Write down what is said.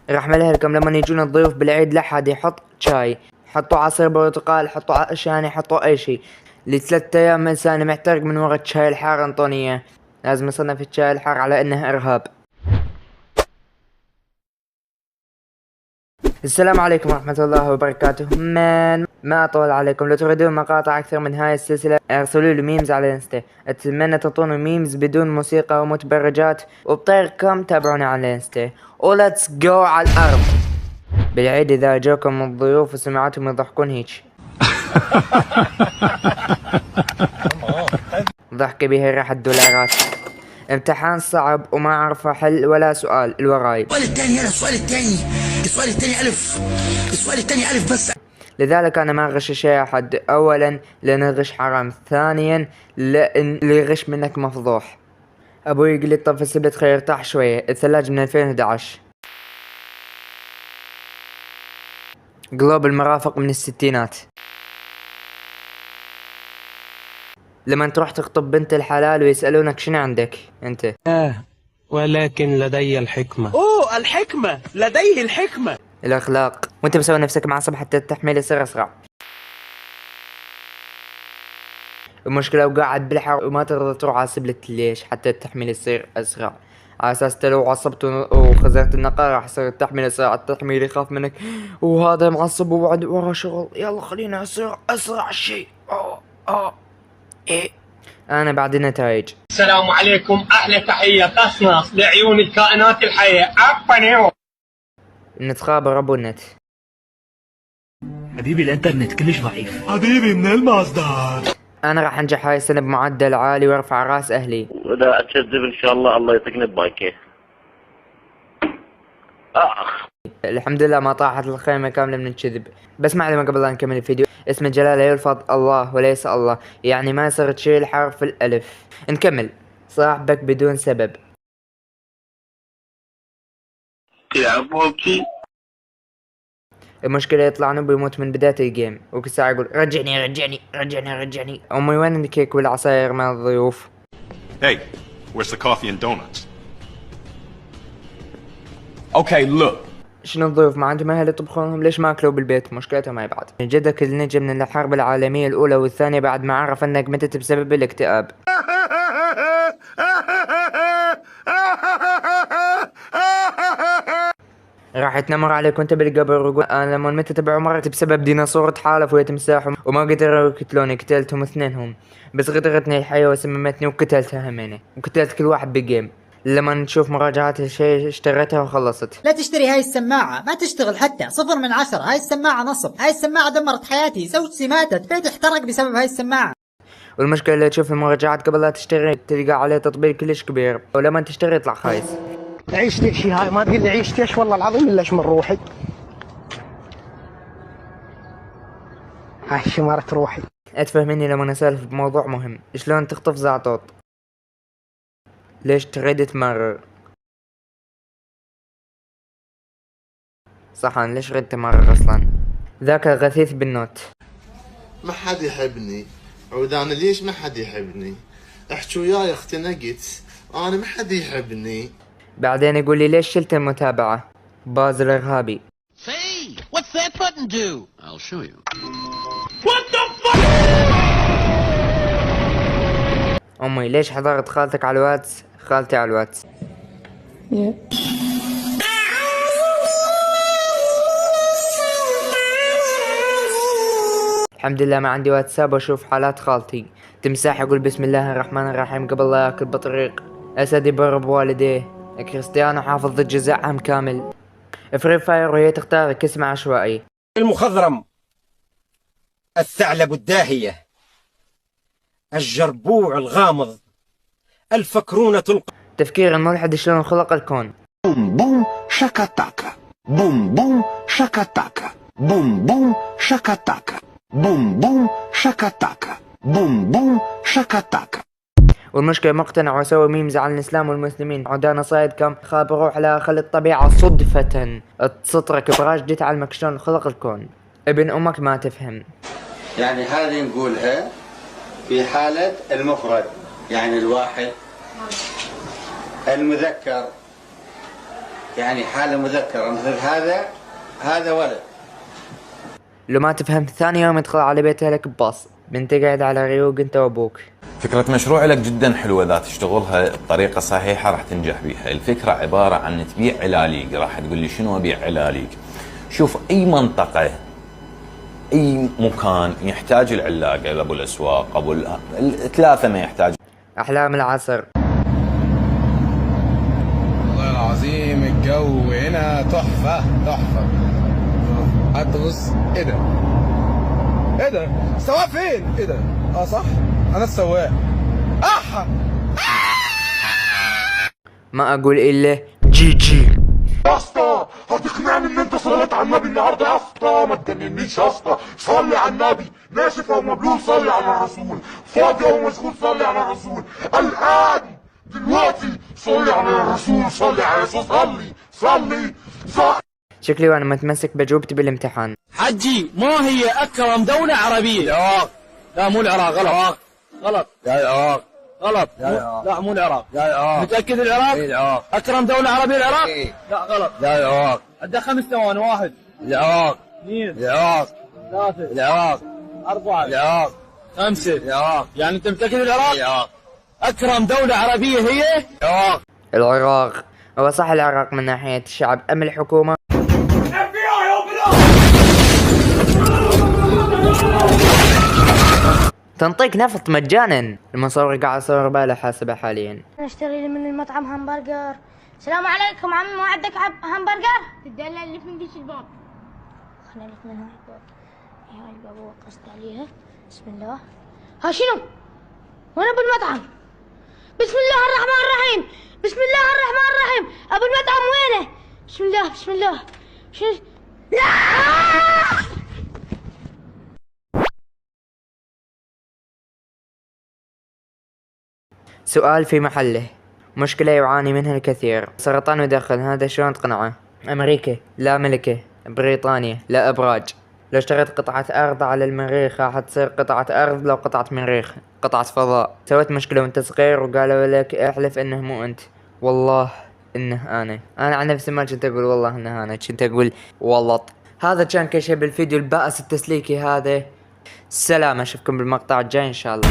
راح اعملها لكم لما يجون الضيوف بالعيد. لا حد يحط شاي، حطوا عصير برتقال، حطوا عشان حطوا اي شيء. لثلاثة ايام انسان محترق من ورا الشاي الحار انطونية. لازم نصنف الشاي الحار على انه ارهاب. السلام عليكم ورحمة الله وبركاته. ما أطول عليكم. لو تريدون مقاطع أكثر من هاي السلسلة ارسلوا لي ميمز على الانستا. أتمنى تعطوني ميمز بدون موسيقى ومتبرجات، وبطيركم تابعوني على الانستا. ولتس جو على الأرض. بالعيد إذا جوكم الضيوف وسمعتهم يضحكون هيك ضحكة بها ريحة دولارات. امتحان صعب وما أعرف أحل ولا سؤال الوراي. السؤال الثاني، يلا السؤال الثاني، السؤال الثاني ألف، السؤال الثاني ألف بس. لذلك أنا ما أغش شيء أحد. أولا لأن الغش حرام، ثانيا لأن اللي يغش منك مفضوح. أبوي يقول لي طب السبت خير ارتاح شوية. الثلاجة من 2011. قلوب المرافق من الستينات. لما تروح تخطب بنت الحلال ويسألونك شنو عندك انت؟ ولكن لدي الحكمة. أوه الحكمة، لديه الحكمة. الأخلاق. وانت مسوي نفسك معصب حتى التحميل يصير أسرع. المشكلة وقاعد بالحر وما ترضى تروح على سبلة ليش حتى التحميل يصير أسرع، على أساس لو عصبت وخزرت النقر راح يصير التحميل أسرع. التحميل يخاف منك وهذا معصب وبعد ورا شغل. يلا خلينا أصير أسرع شيء. إيه أنا بعد النتائج. السلام عليكم، أحلى تحية قصنص لعيون الكائنات الحية. عفوا نتخابر أبو النت. حبيبي الانترنت كلش ضعيف. حبيبي من المصدر. أنا راح أنجح هاي السنة بمعدل عالي وارفع راس أهلي. وإذا أكذب إن شاء الله يعطيكني ببايكي. الحمد لله ما طاحت الخيمة كاملة من الكذب. بس معلومة قبل لا نكمل الفيديو، اسم الجلالة يلفظ الله وليس الله، يعني ما يصير تشيل حرف الألف. نكمل. صاحبك بدون سبب. يا بوبي المشكلة يطلع نوب يموت من بداية الجيم، وكل ساعة يقول رجعني رجعني رجعني رجعني. أمي وين الكيك والعصاير مع الضيوف؟ Hey, where's the coffee and donuts? Okay, look. شنو الضيوف ما عندهم أهل يطبخونهم؟ ليش ما أكلوا بالبيت؟ مشكلتهم هاي بعد. جدك اللي نجا من الحرب العالمية الأولى والثانية بعد ما عرف أنك متت بسبب الاكتئاب. راح يتنمر عليك وانت بالقبر ويقول انا لما متت بعمرك بسبب ديناصور تحالف ويا تمساحهم وما قدروا يقتلوني. قتلتهم اثنينهم، بس غدرتني الحياة وسممتني وقتلتها همينة، وقتلت كل واحد بجيم. لما نشوف مراجعات الشيء اشتريتها وخلصت. لا تشتري هاي السماعة، ما تشتغل حتى 0 من 10. هاي السماعة نصب، هاي السماعة دمرت حياتي، زوجتي ماتت، بيتي احترق بسبب هاي السماعة. والمشكلة اللي تشوف المراجعات قبل لا تشتري تلقى عليه تطبيل كلش كبير، ولما تشتري يطلع خايس. عيشتي شي هاي ما تقول لي عيشتي ايش والله العظيم الا من روحي. هاي شمارة روحي. اتفهمني لما اسولف بموضوع مهم. شلون تخطف زعطوط؟ ليش تريد تمرر؟ صح انا ليش ريد تمرر اصلا؟ ذاك غثيث بالنوت. ما حد يحبني. عودان ليش ما حد يحبني؟ احكي وياي اختنقت، انا ما حد يحبني. بعدين يقول لي ليش شلت المتابعة؟ باز الارهابي. Say, what's that button do? I'll show you. امي ليش حضرت خالتك على الواتس؟ خالتي على الواتس. الحمد لله ما عندي واتساب واشوف حالات خالتي. تمساح يقول بسم الله الرحمن الرحيم قبل لا ياكل بطريق. اسد يبر بوالديه. كريستيانو حافظ ضد جزاء عام كامل. فري فاير وهي تختار اسم عشوائي. المخضرم، الثعلب الداهية، الجربوع الغامض، الفكرونة تفكير الملحد شلون خلق الكون. بوم بوم شاكاتاكا، بوم بوم شاكاتاكا، بوم بوم شاكاتاكا، بوم بوم شاكاتاكا، بوم بوم شاكاتاكا. والمشكلة مقتنع وسوي ميمز عن الإسلام والمسلمين. عدانا صايد كم خاب روح لا خلي الطبيعة صدفة تسطرك براج دي تعلمك شلون خلق الكون. ابن أمك ما تفهم. يعني هذه نقولها في حالة المفرد، يعني الواحد المذكر يعني حالة مذكرة مثل هذا ولد. لو ما تفهم ثاني يوم يدخل على بيته لك بباص، بنت قاعد على ريوق انت وابوك. فكرة مشروع لك جدا حلوة، إذا تشتغلها بطريقة صحيحة راح تنجح بيها. الفكرة عبارة عن تبيع علاليق. راح تقول لي شنو أبيع علاليق؟ شوف أي منطقة أي مكان يحتاج العلاقة، أبو الأسواق أبو الثلاثة ما يحتاج. أحلام العصر. والله العظيم الجو هنا تحفة تحفة. حتى بص ايه ده؟ ايه ده؟ السواق فين؟ ايه ده؟ صح؟ انا السواق. ما اقول الا جي جي. يا اسطى هتقنعني ان انت صليت على النبي النهارده يا اسطى؟ ما تجننيش يا اسطى، صلي على النبي. ناشف او مبلول صلي على الرسول، فاضي او مشغول صلي على الرسول، الان دلوقتي صلي على الرسول، صلي على الرسول، صلي. شكلي وانا متمسك بجوبتي بالامتحان. حجي ما هي اكرم دولة عربية؟ العراق. لا مو العراق، غلط. غلط. يا العراق. غلط. لا مو العراق. يا العراق. متأكد العراق؟ اي العراق. اكرم دولة عربية العراق؟ اي. لا غلط. يا العراق. عندها 5 ثواني. 1 العراق. 2 العراق. 3 العراق. 4 العراق. 5 العراق. يعني انت متأكد العراق؟ العراق. اكرم دولة عربية هي العراق. العراق. هو صح العراق من ناحية الشعب ام الحكومة؟ تنطيك نفط مجانا. المصور قاعد يصور باله حاسبه حاليا. اشتري لي من المطعم همبرجر. السلام عليكم عمي، ما عندك همبرجر؟ تدلل اللي في ديش الباب. خلينا لك منها الباب. هاي الباب وقصت عليها. بسم الله. ها شنو؟ وانا بالمطعم. بسم الله الرحمن الرحيم. بسم الله الرحمن الرحيم. ابو المطعم وينه؟ بسم الله بسم الله. شنو؟ لا! سؤال في محله. مشكلة يعاني منها الكثير. سرطان يدخن، هذا شلون تقنعه؟ أمريكا لا ملكة، بريطانيا لا أبراج. لو اشتريت قطعة أرض على المريخ راح تصير قطعة أرض، لو قطعة مريخ قطعة فضاء. سويت مشكلة وانت صغير وقالوا لك احلف انه مو انت. والله انه انا عن نفسي ما كنت اقول والله انه انا، كنت اقول والله. هذا كان كل شيء بالفيديو البائس التسليكي هذا. سلام، اشوفكم بالمقطع الجاي ان شاء الله.